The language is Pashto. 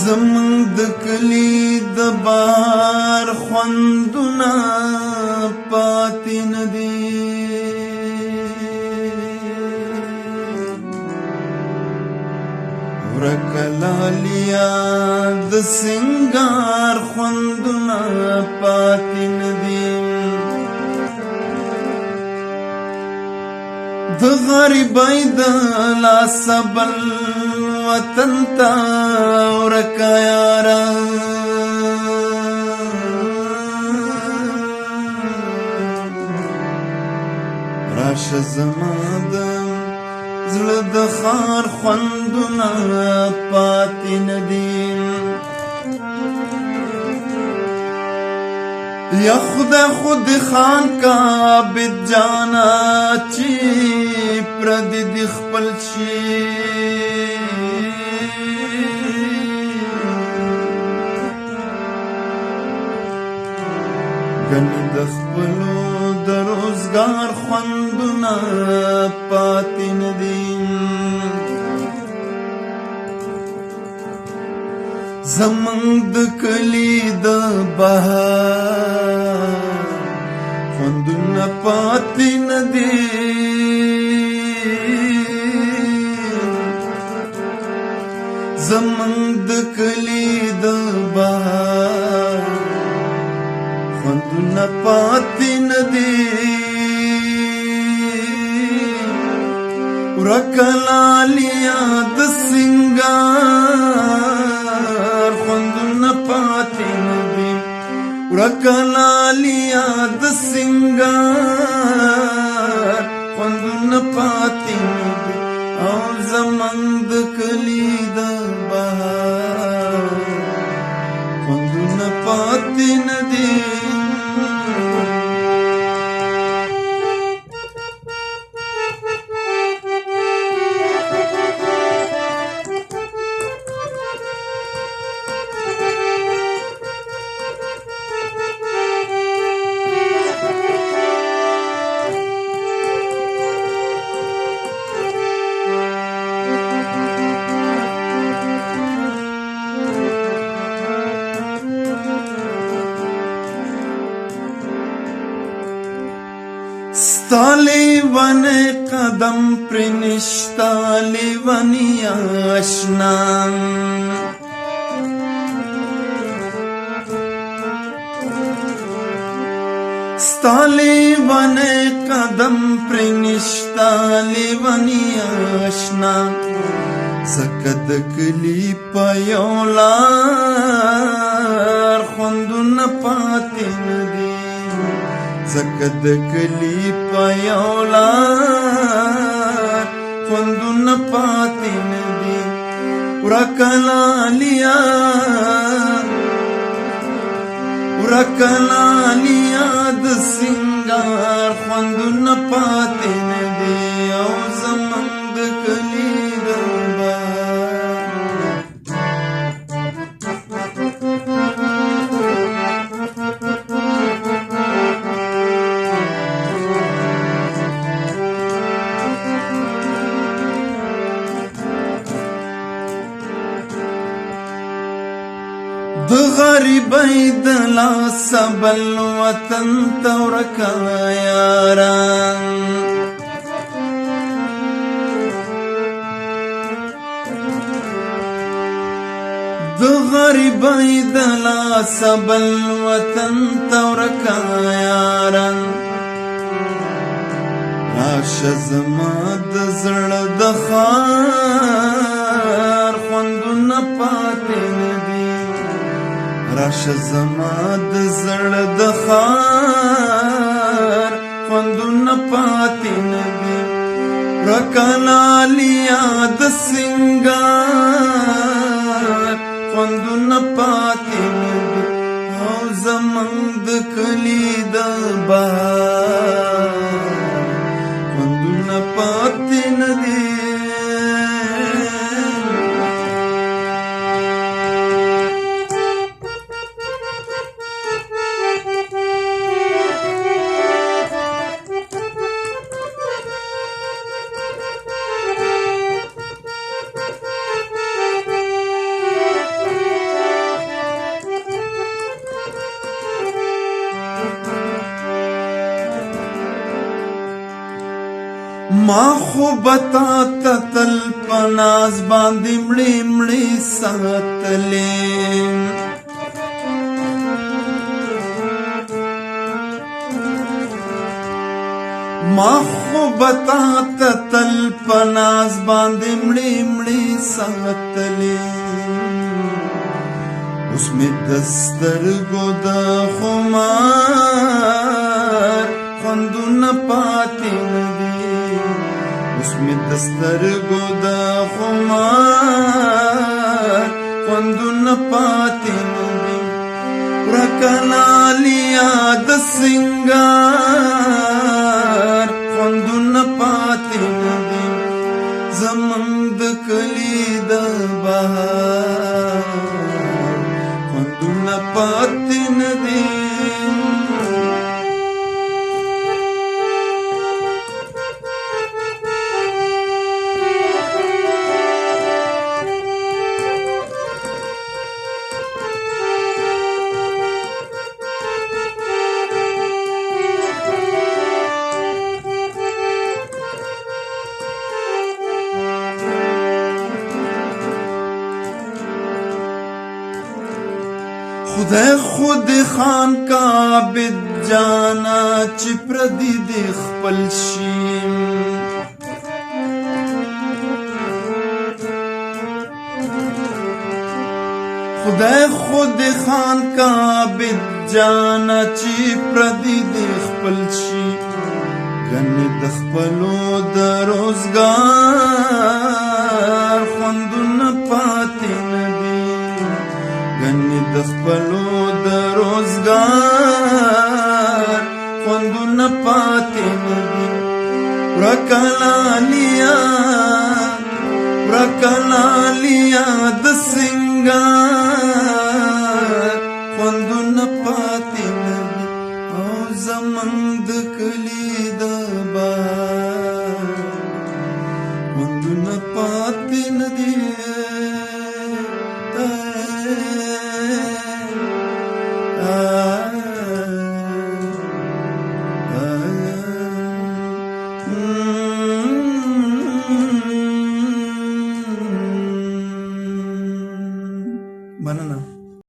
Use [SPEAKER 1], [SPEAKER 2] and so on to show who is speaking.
[SPEAKER 1] زمونږ د کلي د بار خوندونه پاتې نه دي ورکه لالیا د سنگار خوندونه پاتې نه دي د غریبۍ د لاسه بل وطن تا ورکا یارا راشه زما د زړه د ښار خوندونه پاتې نه دي یا خدا خود خان کا عابد جانا چې پردي د خپل شي ګنې د خپلو د روزګار خوندونه پاتې نه دي زمونږ د کلي د بهار خوندونه پاتې نه دي زمونږ د کلي د بهار خوندونه پاتې نه دي ورکه لالیا د سنگار خوندونه پاتې نه دي ورکه لالیا د سنگار خوندونه پاتې نه دي او زمونږ د کلي د بهار خوندونه پاتې نه دي ستالی ون قدم پر نشتالی ونی آشنا ستالی ون قدم پر نشتالی ونی آشنا زکد کلی پا یولار خوندونه پاتې نه دي زکه د کلي په یو لار خوندونه پاتې نه دي ورکه لالیا د سنگار خوندونه پاتې نه دي او زمونږ د کلي د د غریبۍ د لاسه بل وطن ته ورکه یاران د غریبۍ د لاسه بل وطن ته ورکه یاران راشه زما د زړه د ښار خوندونه پاتې نه دي راشه زما د زړه د ښار خوندونه پاتې پاتې نه دي رکنالیا د سنگار خوندونه پاتې نه دي او زمونږ د کلي د بهار خوندونه پاتې نه دي ما خو بتا تل پناز باندې مړې مړې ساتلې ما خو بتا تل پناز باندې مړې مړې ساتلې اوس مې دسترګو د خمار خوندونه پاتې نه دي اوس مې دسترګو د خمار خوندونه پاتې نه دي ورکنالیا د سنگار خوندونه پاتې نه دي زمونږ د کلي د بهار خوندونه پاتې نه دي خدای خود خان کا عابد جانا چې پردي دې خپل شي خدای خود خان کا عابد جانا چې پردي دې خپل شي ګنې د خپلو د روزګار خوندونه پاتې نه دي ګنې د خپلو د روزګار خوندونه پاتې نه دي ورکنالیا د سنگار خوندونه پاتې نه دي او زمونږ د کلي د بهار خوندونه پاتې نه دي